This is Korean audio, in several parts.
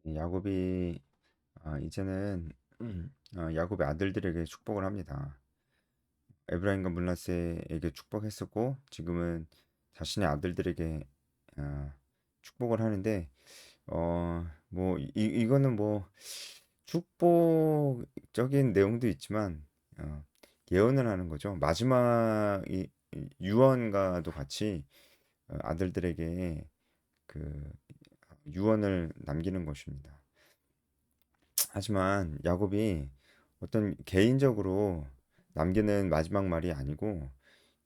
야곱이 이제는 야곱의 아들들에게 축복을 합니다. 에브라임과 문라세에게 축복했었고 지금은 자신의 아들들에게 아, 축복을 하는데 뭐 이거는 뭐 축복적인 내용도 있지만 어, 예언을 하는 거죠. 마지막 이 유언과도 같이 아들들에게 그 유언을 남기는 것입니다. 하지만 야곱이 어떤 개인적으로 남기는 마지막 말이 아니고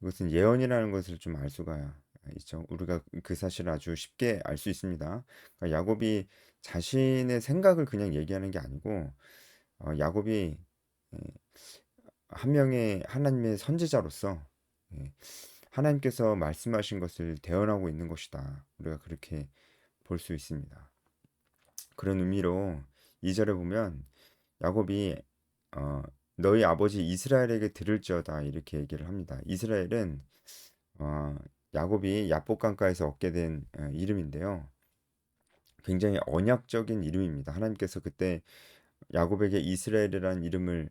이것은 예언이라는 것을 좀 알 수가 있죠. 우리가 그 사실을 아주 쉽게 알 수 있습니다. 그러니까 야곱이 자신의 생각을 그냥 얘기하는 게 아니고 야곱이 예, 한 명의 하나님의 선지자로서 예, 하나님께서 말씀하신 것을 대언하고 있는 것이다. 우리가 그렇게 볼 수 있습니다. 그런 의미로 2절에 보면 야곱이 어, 너희 아버지 이스라엘에게 들을지어다 이렇게 얘기를 합니다. 이스라엘은 어, 야곱이 야복 강가에서 얻게 된 이름인데요. 굉장히 언약적인 이름입니다. 하나님께서 그때 야곱에게 이스라엘이라는 이름을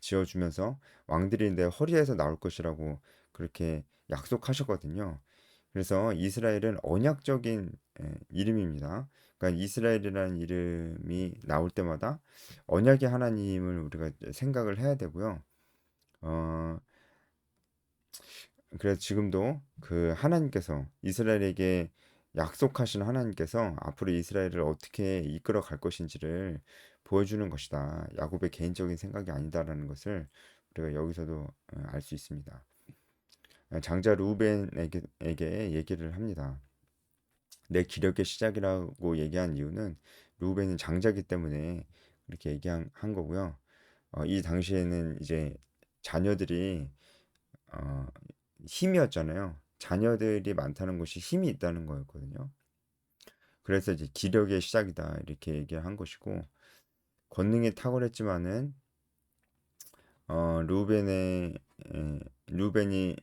지어주면서 왕들이 내 허리에서 나올 것이라고 그렇게 약속하셨거든요. 그래서 이스라엘은 언약적인 이름입니다. 그러니까 이스라엘이라는 이름이 나올 때마다 언약의 하나님을 우리가 생각을 해야 되고요. 어, 그래서 지금도 그 하나님께서 이스라엘에게 약속하신 하나님께서 앞으로 이스라엘을 어떻게 이끌어 갈 것인지를 보여주는 것이다. 야곱의 개인적인 생각이 아니다라는 것을 우리가 여기서도 알 수 있습니다. 장자 루벤에게 얘기를 합니다. 내 기력의 시작이라고 얘기한 이유는 루벤은 장자기 때문에 그렇게 얘기한 거고요. 이 당시에는 이제 자녀들이 어, 힘이었잖아요. 자녀들이 많다는 것이 힘이 있다는 거였거든요. 그래서 이제 기력의 시작이다 이렇게 얘기한 것이고 권능이 탁월했지만은 루벤의 루벤이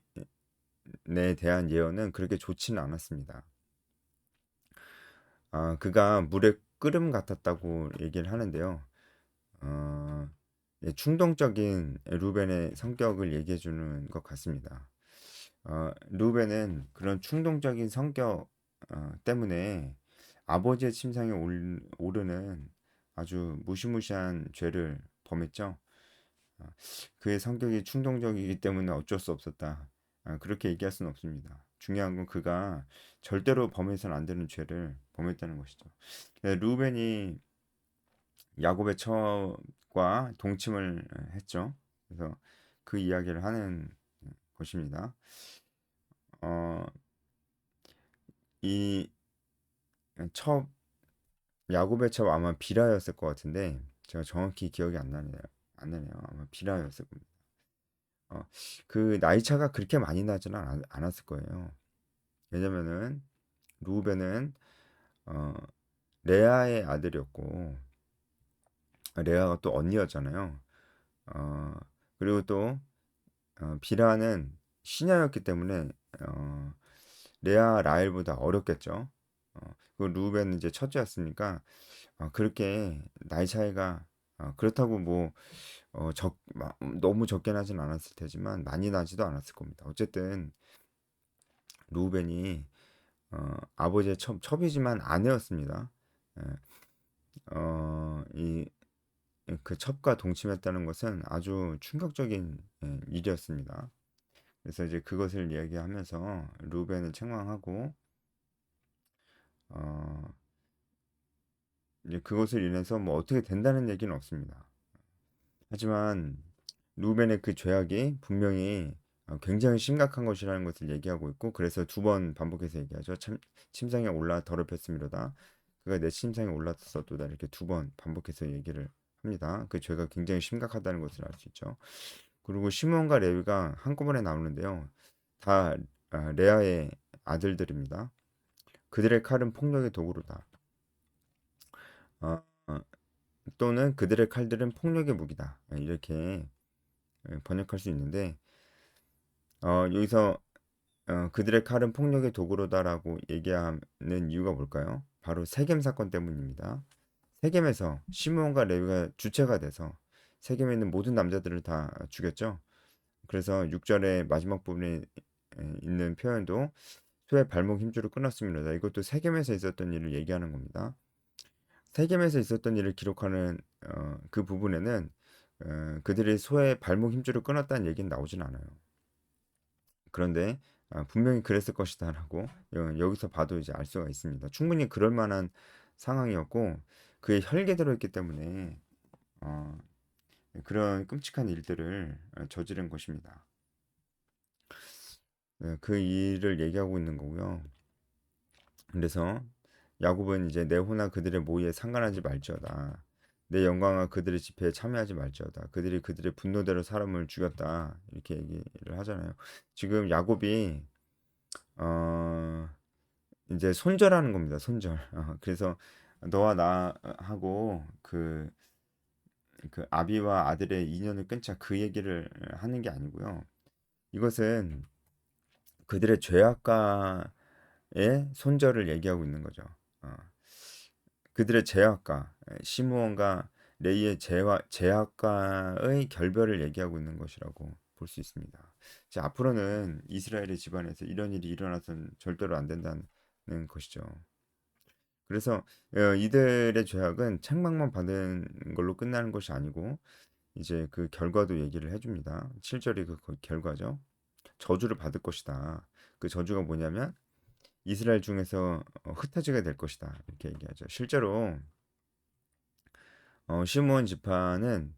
에 대한 예언은 그렇게 좋지는 않았습니다. 그가 물의 끓음 같았다고 얘기를 하는데요. 어, 충동적인 루벤의 성격을 얘기해 주는 것 같습니다. 루벤은 그런 충동적인 성격 때문에 아버지의 침상에 오르는 아주 무시무시한 죄를 범했죠. 어, 그의 성격이 충동적이기 때문에 어쩔 수 없었다. 그렇게 얘기할 수는 없습니다. 중요한 건 그가 절대로 범해서는 안 되는 죄를 범했다는 것이죠. 루벤이 야곱의 첩과 동침을 했죠. 그래서 그 이야기를 하는 것입니다. 어, 이 첩, 야곱의 첩 아마 비라였을 것 같은데 제가 정확히 기억이 안 나네요. 안 나네요. 아마 비라였을 겁니다. 어, 그 나이 차가 그렇게 많이 나지는 않았을 거예요. 왜냐면은 루벤은 어, 레아의 아들이었고 레아가 또 언니였잖아요. 어, 그리고 또 비라는 시녀였기 때문에 어, 레아 라헬보다 어렸겠죠. 그 루벤은 이제 첫째였으니까 그렇게 나이 차이가 그렇다고 뭐 너무 적게 나진 않았을 테지만 많이 나지도 않았을 겁니다. 어쨌든 루벤이 아버지의 첩이지만 아내였습니다. 예, 이 그 첩과 동침했다는 것은 아주 충격적인 일이었습니다. 그래서 이제 그것을 이야기하면서 루벤을 책망하고 어, 이제 그것을 인해서 뭐 어떻게 된다는 얘기는 없습니다. 하지만 루벤의 그 죄악이 분명히 굉장히 심각한 것이라는 것을 얘기하고 있고 그래서 두 번 반복해서 얘기하죠. 침상에 올라 더럽혔음이로다. 그가 내 침상에 올랐었도다 이렇게 두 번 반복해서 얘기를 합니다. 그 죄가 굉장히 심각하다는 것을 알 수 있죠. 그리고 시몬과 레위가 한꺼번에 나오는데요. 다 레아의 아들들입니다. 그들의 칼은 폭력의 도구로다. 어, 어, 또는 그들의 칼들은 폭력의 무기다. 이렇게 번역할 수 있는데 여기서 그들의 칼은 폭력의 도구로다라고 얘기하는 이유가 뭘까요? 바로 세겜 사건 때문입니다. 세겜에서 시므온과 레위가 주체가 돼서 세겜에 있는 모든 남자들을 다 죽였죠. 그래서 6절의 마지막 부분에 있는 표현도 소의 발목 힘줄을 끊었습니다. 이것도 세겜에서 있었던 일을 얘기하는 겁니다. 세겜에서 있었던 일을 기록하는 그 부분에는 그들이 소의 발목 힘줄을 끊었다는 얘기는 나오진 않아요. 그런데 분명히 그랬을 것이다라고 여기서 봐도 이제 알 수가 있습니다. 충분히 그럴 만한 상황이었고 그의 혈계 들어있기 때문에 어, 그런 끔찍한 일들을 저지른 것입니다. 그 일을 얘기하고 있는 거고요. 그래서 야곱은 이제 내 호나 그들의 모의에 상관하지 말지어다. 내 영광과 그들의 집회에 참여하지 말지어다. 그들이 그들의 분노대로 사람을 죽였다. 이렇게 얘기를 하잖아요. 지금 야곱이 어, 이제 손절하는 겁니다. 손절. 그래서 너와 나하고 그 아비와 아들의 인연을 끊자 그 얘기를 하는 게 아니고요. 이것은 그들의 죄악과의 손절을 얘기하고 있는 거죠. 어, 그들의 죄악과 시므온과 레이의 죄악과의 결별을 얘기하고 있는 것이라고 볼 수 있습니다. 자, 앞으로는 이스라엘의 집안에서 이런 일이 일어나서는 절대로 안 된다는 것이죠. 그래서 이들의 죄악은 책망만 받은 걸로 끝나는 것이 아니고 이제 그 결과도 얘기를 해줍니다. 7절이 그 결과죠. 저주를 받을 것이다. 그 저주가 뭐냐면 이스라엘 중에서 흩어지게 될 것이다. 이렇게 얘기하죠. 실제로 시므온 지파는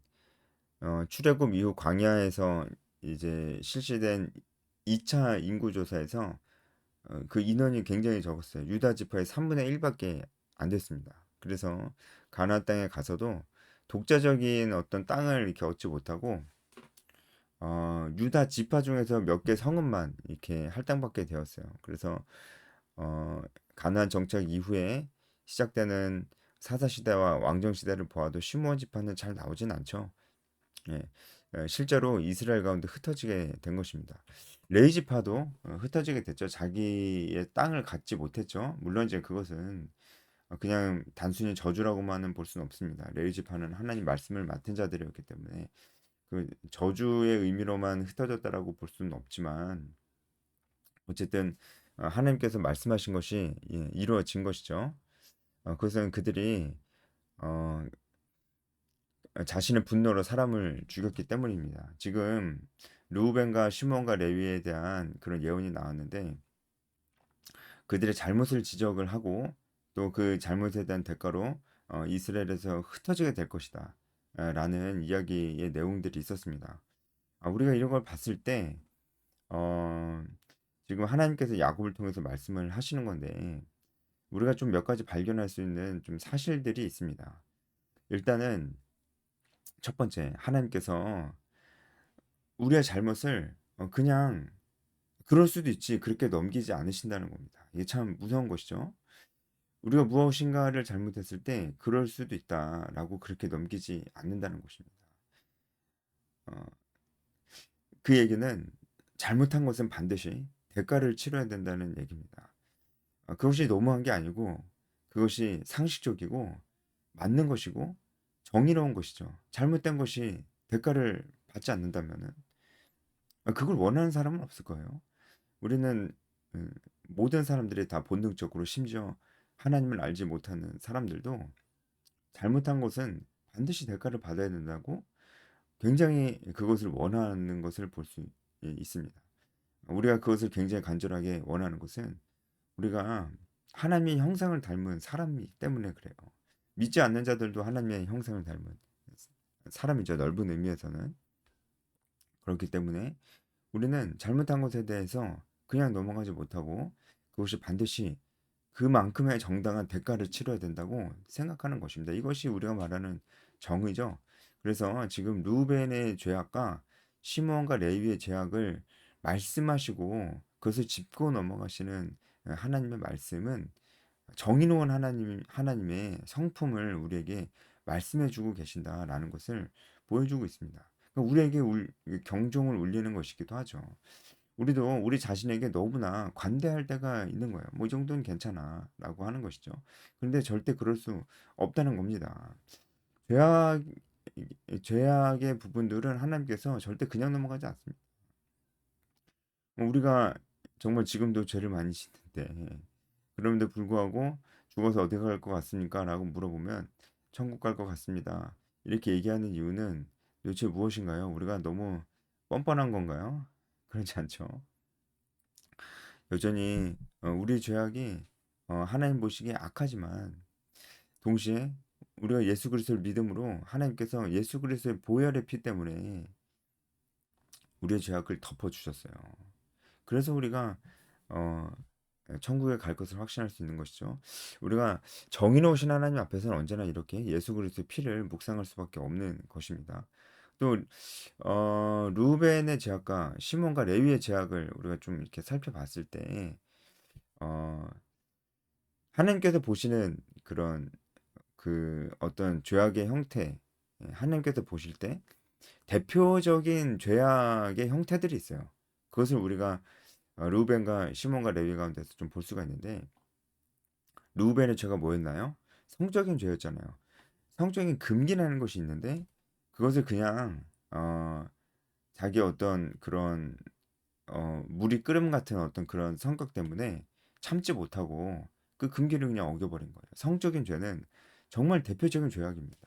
출애굽 이후 광야에서 이제 실시된 2차 인구 조사에서 그 인원이 굉장히 적었어요. 유다 지파의 3분의 1밖에 안 됐습니다. 그래서 가나안 땅에 가서도 독자적인 어떤 땅을 이렇게 얻지 못하고 유다 지파 중에서 몇 개 성읍만 이렇게 할당받게 되었어요. 그래서 어, 가나안 정착 이후에 시작되는 사사 시대와 왕정 시대를 보아도 시므온 지파는 잘 나오진 않죠. 예, 실제로 이스라엘 가운데 흩어지게 된 것입니다. 레위 지파도 흩어지게 됐죠. 자기의 땅을 갖지 못했죠. 물론 이제 그것은 그냥 단순히 저주라고만은 볼 수는 없습니다. 레위 지파는 하나님 말씀을 맡은 자들이었기 때문에 그 저주의 의미로만 흩어졌다라고 볼 수는 없지만 어쨌든 하나님께서 말씀하신 것이 이루어진 것이죠. 그것은 그들이 어, 자신의 분노로 사람을 죽였기 때문입니다. 지금 르우벤과 시몬과 레위에 대한 그런 예언이 나왔는데 그들의 잘못을 지적을 하고 또 그 잘못에 대한 대가로 이스라엘에서 흩어지게 될 것이다. 라는 이야기의 내용들이 있었습니다. 우리가 이런 걸 봤을 때 어, 지금 하나님께서 야곱을 통해서 말씀을 하시는 건데 우리가 좀 몇 가지 발견할 수 있는 좀 사실들이 있습니다. 일단은 첫 번째 하나님께서 우리의 잘못을 그냥 그럴 수도 있지 그렇게 넘기지 않으신다는 겁니다. 이게 참 무서운 것이죠. 우리가 무엇인가를 잘못했을 때 그럴 수도 있다라고 그렇게 넘기지 않는다는 것입니다. 어, 그 얘기는 잘못한 것은 반드시 대가를 치러야 된다는 얘기입니다. 그것이 너무한 게 아니고 그것이 상식적이고 맞는 것이고 정의로운 것이죠. 잘못된 것이 대가를 받지 않는다면은 그걸 원하는 사람은 없을 거예요. 우리는 음, 모든 사람들이 다 본능적으로 심지어 하나님을 알지 못하는 사람들도 잘못한 것은 반드시 대가를 받아야 된다고 굉장히 그것을 원하는 것을 볼 수 있습니다. 우리가 그것을 굉장히 간절하게 원하는 것은 우리가 하나님의 형상을 닮은 사람이기 때문에 그래요. 믿지 않는 자들도 하나님의 형상을 닮은 사람이죠. 넓은 의미에서는. 그렇기 때문에 우리는 잘못한 것에 대해서 그냥 넘어가지 못하고 그것이 반드시 그만큼의 정당한 대가를 치러야 된다고 생각하는 것입니다. 이것이 우리가 말하는 정의죠. 그래서 지금 루벤의 죄악과 시므온과 레위의 죄악을 말씀하시고 그것을 짚고 넘어가시는 하나님의 말씀은 정의로운 하나님의 성품을 우리에게 말씀해주고 계신다라는 것을 보여주고 있습니다. 그러니까 우리에게 경종을 울리는 것이기도 하죠. 우리도 우리 자신에게 너무나 관대할 때가 있는 거예요. 뭐 이 정도는 괜찮아라고 하는 것이죠. 그런데 절대 그럴 수 없다는 겁니다. 죄악 죄악의 부분들은 하나님께서 절대 그냥 넘어가지 않습니다. 우리가 정말 지금도 죄를 많이 짓는데 그럼에도 불구하고 죽어서 어디 갈 것 같습니까? 라고 물어보면 천국 갈 것 같습니다. 이렇게 얘기하는 이유는 도대체 무엇인가요? 우리가 너무 뻔뻔한 건가요? 그렇지 않죠. 여전히 우리 죄악이 하나님 보시기에 악하지만 동시에 우리가 예수 그리스도를 믿음으로 하나님께서 예수 그리스도의 보혈의 피 때문에 우리의 죄악을 덮어 주셨어요. 그래서 우리가 어, 천국에 갈 것을 확신할 수 있는 것이죠. 우리가 정의로우신 하나님 앞에서는 언제나 이렇게 예수 그리스도의 피를 묵상할 수밖에 없는 것입니다. 또 루벤의 죄악과 시몬과 레위의 죄악을 우리가 좀 이렇게 살펴봤을 때 어, 하나님께서 보시는 그런 그 어떤 죄악의 형태, 하나님께서 보실 때 대표적인 죄악의 형태들이 있어요. 그것을 우리가 루벤과 시몬과 레위 가운데서 좀 볼 수가 있는데 루벤의 죄가 뭐였나요? 성적인 죄였잖아요. 성적인 금기라는 것이 있는데 그것을 그냥 자기 어떤 그런 물이 끓음 같은 어떤 그런 성격 때문에 참지 못하고 그 금기를 그냥 어겨버린 거예요. 성적인 죄는 정말 대표적인 죄악입니다.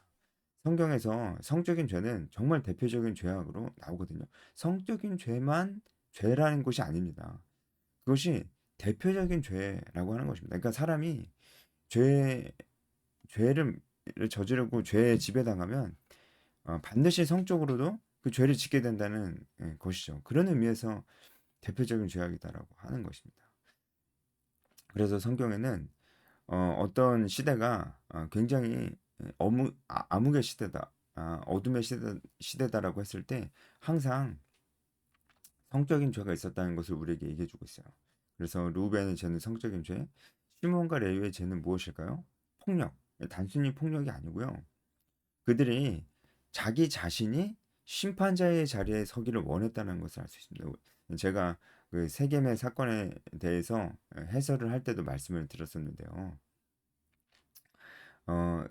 성경에서 성적인 죄는 정말 대표적인 죄악으로 나오거든요. 성적인 죄만 죄라는 것이 아닙니다. 그것이 대표적인 죄라고 하는 것입니다. 그러니까 사람이 죄 죄를 저지르고 죄에 지배당하면 반드시 성적으로도 그 죄를 짓게 된다는 것이죠. 그런 의미에서 대표적인 죄악이다라고 하는 것입니다. 그래서 성경에는 어떤 시대가 굉장히 암흑의 시대다, 어둠의 시대다라고 했을 때 항상 성적인 죄가 있었다는 것을 우리에게 얘기해주고 있어요. 그래서 루벤의 죄는 성적인 죄, 시몬과 레위의 죄는 무엇일까요? 폭력. 단순히 폭력이 아니고요. 그들이 자기 자신이 심판자의 자리에 서기를 원했다는 것을 알 수 있습니다. 제가 그 세겜의 사건에 대해서 해설을 할 때도 말씀을 드렸었는데요.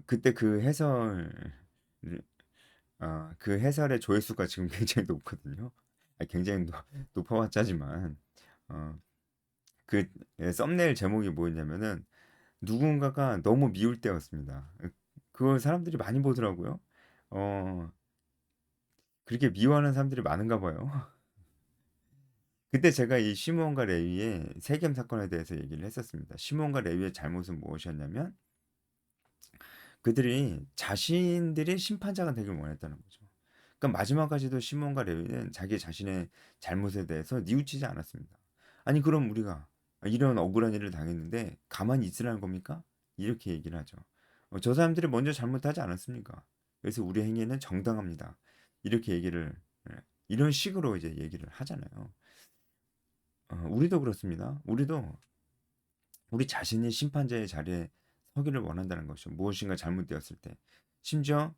그때 그 해설의 조회수가 지금 굉장히 높거든요. 굉장히 높아왔자지만 어, 그 썸네일 제목이 뭐였냐면은 누군가가 너무 미울 때였습니다. 그걸 사람들이 많이 보더라고요. 어, 그렇게 미워하는 사람들이 많은가 봐요. 그때 제가 이 시므온과 레위의 세겜 사건에 대해서 얘기를 했었습니다. 시므온과 레위의 잘못은 무엇이었냐면 그들이 자신들이 심판자가 되길 원했다는 거죠. 그러니까 마지막까지도 시몬과 레위는 자기 자신의 잘못에 대해서 뉘우치지 않았습니다. 아니 그럼 우리가 이런 억울한 일을 당했는데 가만히 있으라는 겁니까? 이렇게 얘기를 하죠. 저 사람들이 먼저 잘못하지 않았습니까? 그래서 우리 행위는 정당합니다. 이렇게 얘기를 이런 식으로 이제 얘기를 하잖아요. 우리도 그렇습니다. 우리도 우리 자신이 심판자의 자리에 서기를 원한다는 것이죠. 무엇인가 잘못되었을 때. 심지어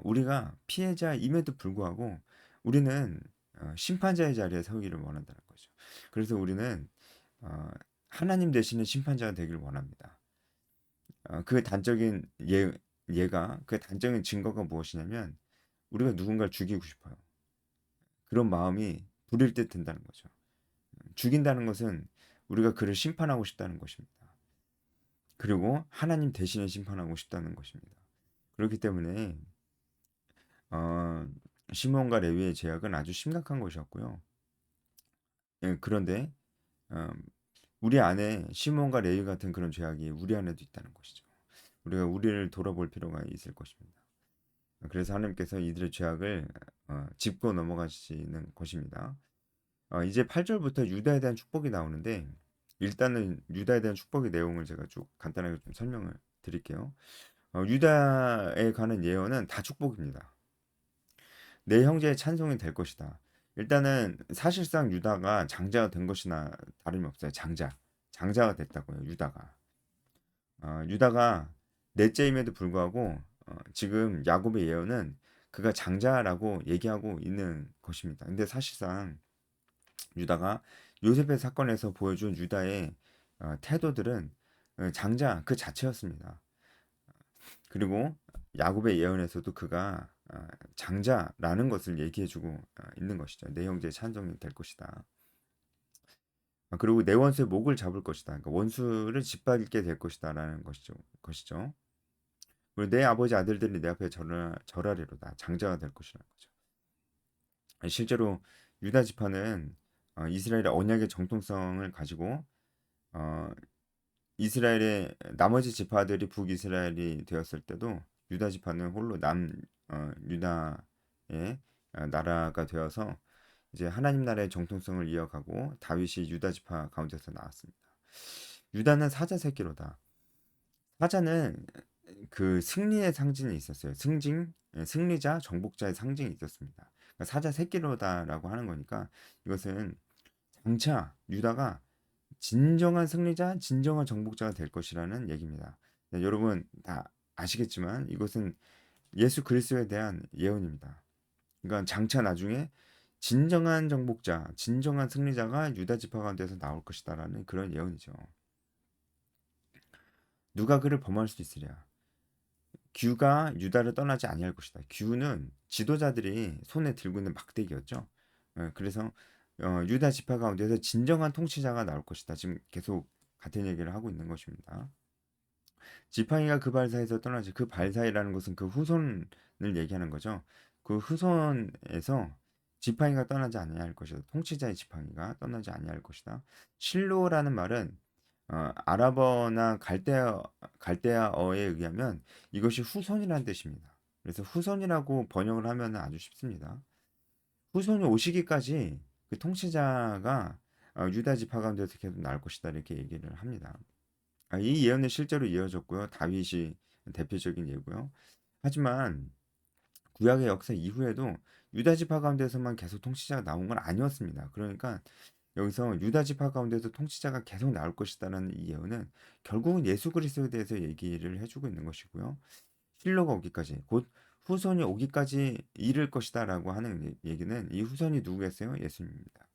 우리가 피해자임에도 불구하고 우리는 심판자의 자리에 서기를 원한다는 거죠. 그래서 우리는 어, 하나님 대신에 심판자가 되기를 원합니다. 그 단적인 예가 그 단적인 증거가 무엇이냐면 우리가 누군가를 죽이고 싶어요. 그런 마음이 불일 듯 든다는 거죠. 죽인다는 것은 우리가 그를 심판하고 싶다는 것입니다. 그리고 하나님 대신에 심판하고 싶다는 것입니다. 그렇기 때문에 어, 시몬과 레위의 죄악은 아주 심각한 것이었고요. 예, 그런데 어, 우리 안에 시몬과 레위 같은 그런 죄악이 우리 안에도 있다는 것이죠. 우리가 우리를 돌아볼 필요가 있을 것입니다. 그래서 하나님께서 이들의 죄악을 짚고 넘어가시는 것입니다. 이제 8절부터 유다에 대한 축복이 나오는데 일단은 유다에 대한 축복의 내용을 제가 쭉 간단하게 좀 설명을 드릴게요. 유다에 관한 예언은 다 축복입니다. 내 형제의 찬송이 될 것이다. 일단은 사실상 유다가 장자가 된 것이나 다름이 없어요. 장자가 됐다고요. 유다가 넷째임에도 불구하고 지금 야곱의 예언은 그가 장자라고 얘기하고 있는 것입니다. 근데 사실상 유다가 요셉의 사건에서 보여준 유다의 태도들은 장자 그 자체였습니다. 그리고 야곱의 예언에서도 그가 장자라는 것을 얘기해주고 있는 것이죠. 내 형제의 찬송이 될 것이다. 그리고 내 원수의 목을 잡을 것이다. 그러니까 원수를 짓밟게 될 것이다라는 것이죠. 그리고 내 아버지 아들들이 내 앞에 절하리로다. 장자가 될 것이라는 거죠. 실제로 유다 지파는 이스라엘의 언약의 정통성을 가지고 어, 이스라엘의 나머지 지파들이 북이스라엘이 되었을 때도 유다 지파는 홀로 유다의 나라가 되어서 이제 하나님 나라의 정통성을 이어가고 다윗이 유다 지파 가운데서 나왔습니다. 유다는 사자 새끼로다. 사자는 그 승리의 상징이 있었어요. 승리자, 정복자의 상징이 있었습니다. 그러니까 사자 새끼로다라고 하는 거니까 이것은 장차 유다가 진정한 승리자, 진정한 정복자가 될 것이라는 얘기입니다. 네, 여러분 다 아시겠지만 이것은 예수 그리스도에 대한 예언입니다. 그러니까 장차 나중에 진정한 정복자, 진정한 승리자가 유다 지파 가운데서 나올 것이다라는 그런 예언이죠. 누가 그를 범할 수 있으랴? 규가 유다를 떠나지 아니할 것이다. 규는 지도자들이 손에 들고 있는 막대기였죠. 그래서 유다 지파 가운데서 진정한 통치자가 나올 것이다. 지금 계속 같은 얘기를 하고 있는 것입니다. 지팡이가 그 발사에서 떠나지 그 발사이라는 것은 그 후손을 얘기하는 거죠. 그 후손에서 지팡이가 떠나지 아니할 것이다. 통치자의 지팡이가 떠나지 아니할 것이다. 실로라는 말은 아랍어나 갈대아어에 의하면 이것이 후손이라는 뜻입니다. 그래서 후손이라고 번역을 하면 아주 쉽습니다. 후손이 오시기까지 그 통치자가 유다 지파 가운데서 계속 나올 것이다 이렇게 얘기를 합니다. 이 예언은 실제로 이어졌고요. 다윗이 대표적인 예고요. 하지만 구약의 역사 이후에도 유다 지파 가운데서만 계속 통치자가 나온 건 아니었습니다. 그러니까 여기서 유다 지파 가운데서 통치자가 계속 나올 것이다라는 이 예언은 결국은 예수 그리스도에 대해서 얘기를 해주고 있는 것이고요. 실로가 오기까지 곧 후손이 오기까지 이를 것이다라고 하는 얘기는 이 후손이 누구겠어요? 예수님입니다.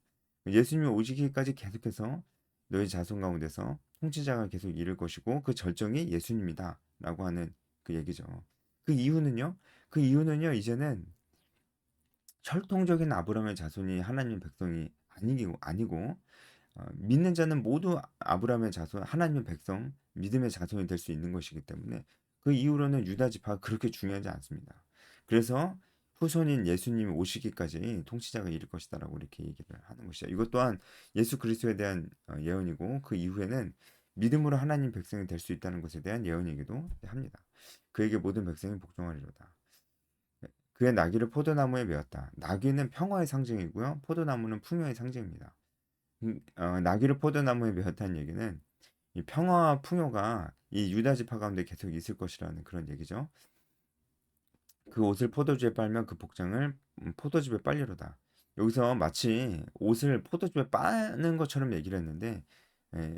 예수님이 오시기까지 계속해서 너희 자손 가운데서 통치자가 계속 이를 것이고 그 절정이 예수님이다라고 하는 그 얘기죠. 그 이유는요? 그 이유는요. 이제는 혈통적인 아브라함의 자손이 하나님의 백성이 아니고 믿는 자는 모두 아브라함의 자손, 하나님의 백성, 믿음의 자손이 될 수 있는 것이기 때문에 그 이후로는 유다 지파가 그렇게 중요하지 않습니다. 그래서 후손인 예수님이 오시기까지 통치자가 이를 것이다라고 이렇게 얘기를 하는 것이죠. 이것 또한 예수 그리스도에 대한 예언이고 그 이후에는 믿음으로 하나님 백성이 될 수 있다는 것에 대한 예언이기도 합니다. 그에게 모든 백성이 복종하리로다. 그의 나귀를 포도나무에 메었다. 나귀는 평화의 상징이고요. 포도나무는 풍요의 상징입니다. 나귀를 포도나무에 메었다는 얘기는 이 평화와 풍요가 이 유다 지파 가운데 계속 있을 것이라는 그런 얘기죠. 그 옷을 포도주에 빨면 그 복장을 포도즙에 빨리로다. 여기서 마치 옷을 포도주에 빠는 것처럼 얘기를 했는데 에,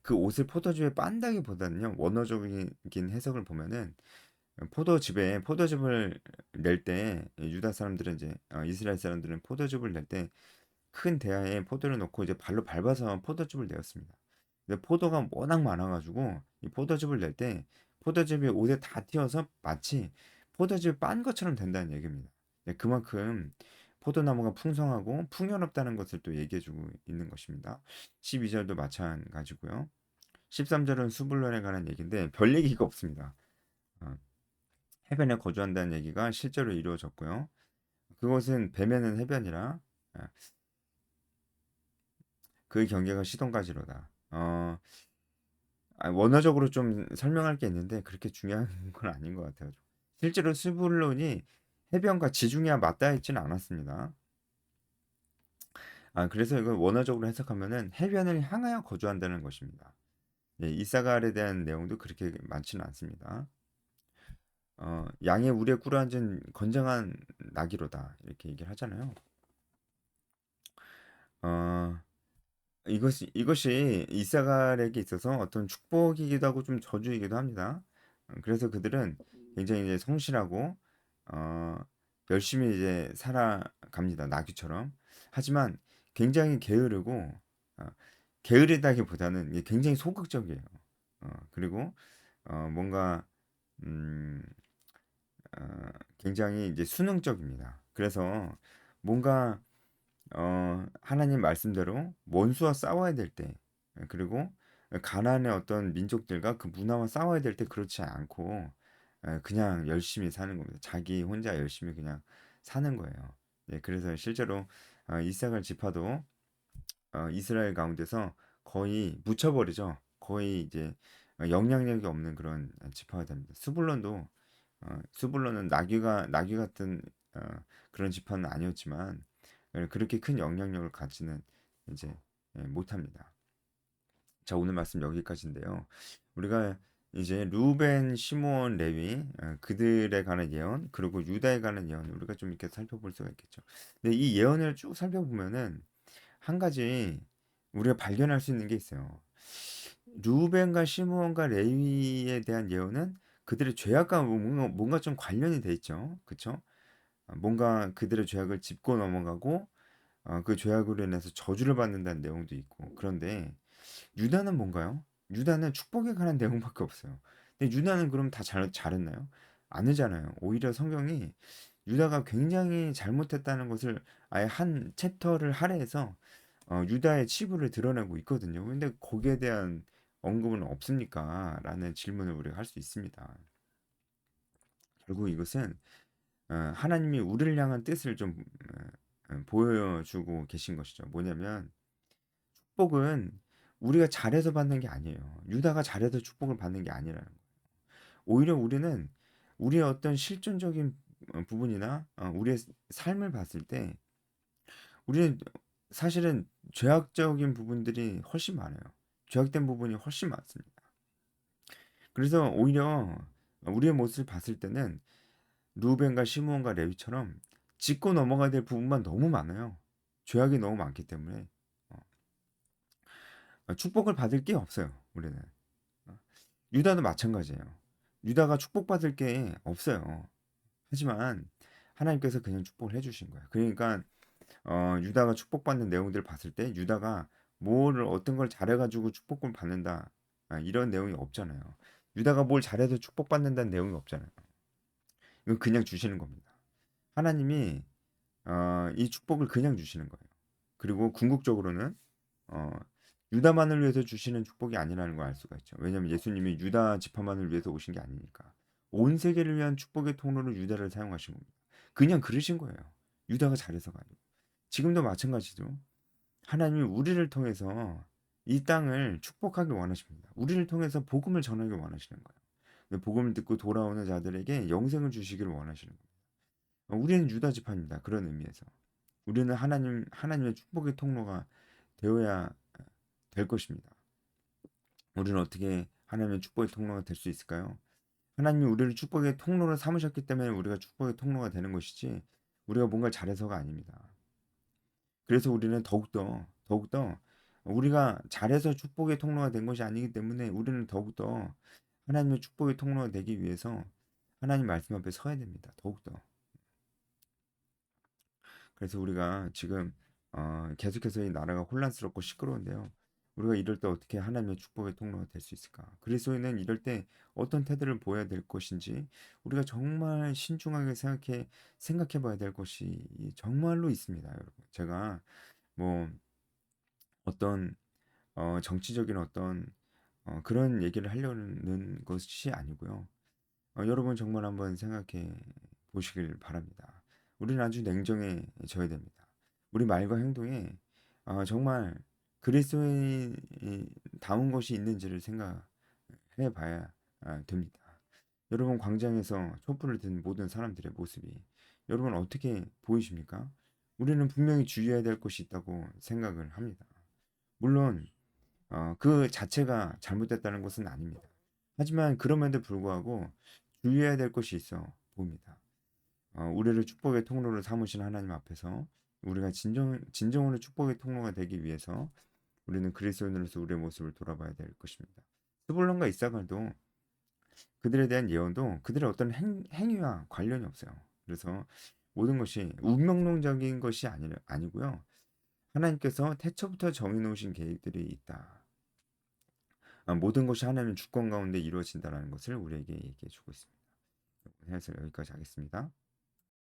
그 옷을 포도주에 빤다기보다는요 원어적인 해석을 보면은 포도즙을 낼 때 유다 사람들은 이제 이스라엘 사람들은 포도즙을 낼 때 큰 대야에 포도를 넣고 이제 발로 밟아서 포도즙을 내었습니다. 근데 포도가 워낙 많아가지고 이 포도즙을 낼 때 포도즙이 옷에 다 튀어서 마치 포도즙을 빤 것처럼 된다는 얘기입니다. 네, 그만큼 포도나무가 풍성하고 풍요롭다는 것을 또 얘기해주고 있는 것입니다. 12절도 마찬가지고요. 13절은 수불론에 관한 얘기인데 별 얘기가 없습니다. 어, 해변에 거주한다는 얘기가 실제로 이루어졌고요. 그것은 뱀에는 해변이라 그 경계가 시돈까지로다. 원어적으로 좀 설명할 게 있는데 그렇게 중요한 건 아닌 것 같아요. 실제로 스불론이 해변과 지중해와 맞닿아 있지는 않았습니다. 그래서 이걸 원어적으로 해석하면은 해변을 향하여 거주한다는 것입니다. 예, 이사갈에 대한 내용도 그렇게 많지는 않습니다. 양의 우리에 꿇어앉은 건장한 나귀로다 이렇게 얘기를 하잖아요. 어, 이것이 이사갈에게 있어서 어떤 축복이기도 하고 좀 저주이기도 합니다. 그래서 그들은 굉장히 이제 성실하고 어, 열심히 이제 살아갑니다. 나귀처럼. 하지만 굉장히 게으르고 어, 게으르다기보다는 이게 굉장히 소극적이에요. 그리고 뭔가 음, 굉장히 이제 수능적입니다. 그래서 뭔가 하나님 말씀대로 원수와 싸워야 될 때, 그리고 가나안의 어떤 민족들과 그 문화와 싸워야 될 때 그렇지 않고 그냥 열심히 사는 겁니다. 자기 혼자 열심히 그냥 사는 거예요. 예, 그래서 실제로 이스라엘 지파도 이스라엘 가운데서 거의 묻혀버리죠. 거의 이제 영향력이 없는 그런 지파가 됩니다. 스불론은 나귀 같은 어, 그런 지파는 아니었지만 그렇게 큰 영향력을 갖지는 이제 못합니다. 자, 오늘 말씀 여기까지인데요. 우리가 이제 루벤, 시므온, 레위 그들에 관한 예언 그리고 유다에 관한 예언 우리가 좀 이렇게 살펴볼 수가 있겠죠. 근데 이 예언을 쭉 살펴보면은 한 가지 우리가 발견할 수 있는 게 있어요. 루벤과 시므온과 레위에 대한 예언은 그들의 죄악과 뭔가 좀 관련이 돼 있죠. 그쵸? 뭔가 그들의 죄악을 짚고 넘어가고 그 죄악으로 인해서 저주를 받는다는 내용도 있고 그런데 유다는 뭔가요? 유다는 축복에 관한 내용밖에 없어요. 근데 유다는 그럼 다 잘했나요? 아니잖아요. 오히려 성경이 유다가 굉장히 잘못했다는 것을 아예 한 챕터를 할애해서 유다의 치부를 드러내고 있거든요. 근데 거기에 대한 언급은 없습니까? 라는 질문을 우리가 할 수 있습니다. 결국 이것은 하나님이 우리를 향한 뜻을 좀 보여주고 계신 것이죠. 뭐냐면 축복은 우리가 잘해서 받는 게 아니에요. 유다가 잘해서 축복을 받는 게 아니라는 거예요. 오히려 우리는 우리의 어떤 실존적인 부분이나 우리의 삶을 봤을 때 우리는 사실은 죄악적인 부분들이 훨씬 많아요. 죄악된 부분이 훨씬 많습니다. 그래서 오히려 우리의 모습을 봤을 때는 루벤과 시므온과 레위처럼 짚고 넘어가야 될 부분만 너무 많아요. 죄악이 너무 많기 때문에 축복을 받을 게 없어요. 우리는 유다도 마찬가지예요. 유다가 축복받을 게 없어요. 하지만 하나님께서 그냥 축복을 해주신 거예요. 그러니까 유다가 축복받는 내용들을 봤을 때 유다가 뭐를 어떤 걸 잘해가지고 축복을 받는다 이런 내용이 없잖아요. 유다가 뭘 잘해서 축복받는다는 내용이 없잖아요. 이건 그냥 주시는 겁니다. 하나님이 이 축복을 그냥 주시는 거예요. 그리고 궁극적으로는 어, 유다만을 위해서 주시는 축복이 아니라는 걸 알 수가 있죠. 왜냐하면 예수님이 유다 지파만을 위해서 오신 게 아니니까. 온 세계를 위한 축복의 통로로 유다를 사용하신 겁니다. 그냥 그러신 거예요. 유다가 잘해서가 아니고. 지금도 마찬가지죠. 하나님이 우리를 통해서 이 땅을 축복하길 원하십니다. 우리를 통해서 복음을 전하길 원하시는 거예요. 복음을 듣고 돌아오는 자들에게 영생을 주시기를 원하시는 거예요. 우리는 유다 지파입니다. 그런 의미에서. 우리는 하나님의 축복의 통로가 되어야 될 것입니다. 우리는 어떻게 하나님의 축복의 통로가 될 수 있을까요? 하나님이 우리를 축복의 통로로 삼으셨기 때문에 우리가 축복의 통로가 되는 것이지 우리가 뭔가 잘해서가 아닙니다. 그래서 우리는 더욱더 우리가 잘해서 축복의 통로가 된 것이 아니기 때문에 우리는 더욱더 하나님의 축복의 통로가 되기 위해서 하나님 말씀 앞에 서야 됩니다. 더욱더. 그래서 우리가 지금 계속해서 이 나라가 혼란스럽고 시끄러운데요. 우리가 이럴 때 어떻게 하나님의 축복의 통로가 될 수 있을까? 그리스도인은 이럴 때 어떤 태도를 보여야 될 것인지 우리가 정말 신중하게 생각해 봐야 될 것이 정말로 있습니다, 여러분. 제가 뭐 어떤 정치적인 어떤 그런 얘기를 하려는 것이 아니고요. 여러분 정말 한번 생각해 보시길 바랍니다. 우리는 아주 냉정해져야 됩니다. 우리 말과 행동에 정말 그리스도인이 담은 것이 있는지를 생각해 봐야 됩니다. 여러분 광장에서 촛불을 든 모든 사람들의 모습이 여러분 어떻게 보이십니까? 우리는 분명히 주의해야 될 것이 있다고 생각을 합니다. 물론 그 자체가 잘못됐다는 것은 아닙니다. 하지만 그럼에도 불구하고 주의해야 될 것이 있어 봅니다. 우리를 축복의 통로로 삼으신 하나님 앞에서 우리가 진정으로 축복의 통로가 되기 위해서 우리는 그리스도인으로서 우리의 모습을 돌아봐야 될 것입니다. 스불론과 이사갈도 그들에 대한 예언도 그들의 어떤 행위와 관련이 없어요. 그래서 모든 것이 운명론적인 것이 아니고요. 하나님께서 태초부터 정해놓으신 계획들이 있다. 모든 것이 하나님의 주권 가운데 이루어진다는 것을 우리에게 얘기해 주고 있습니다. 해설 여기까지 하겠습니다.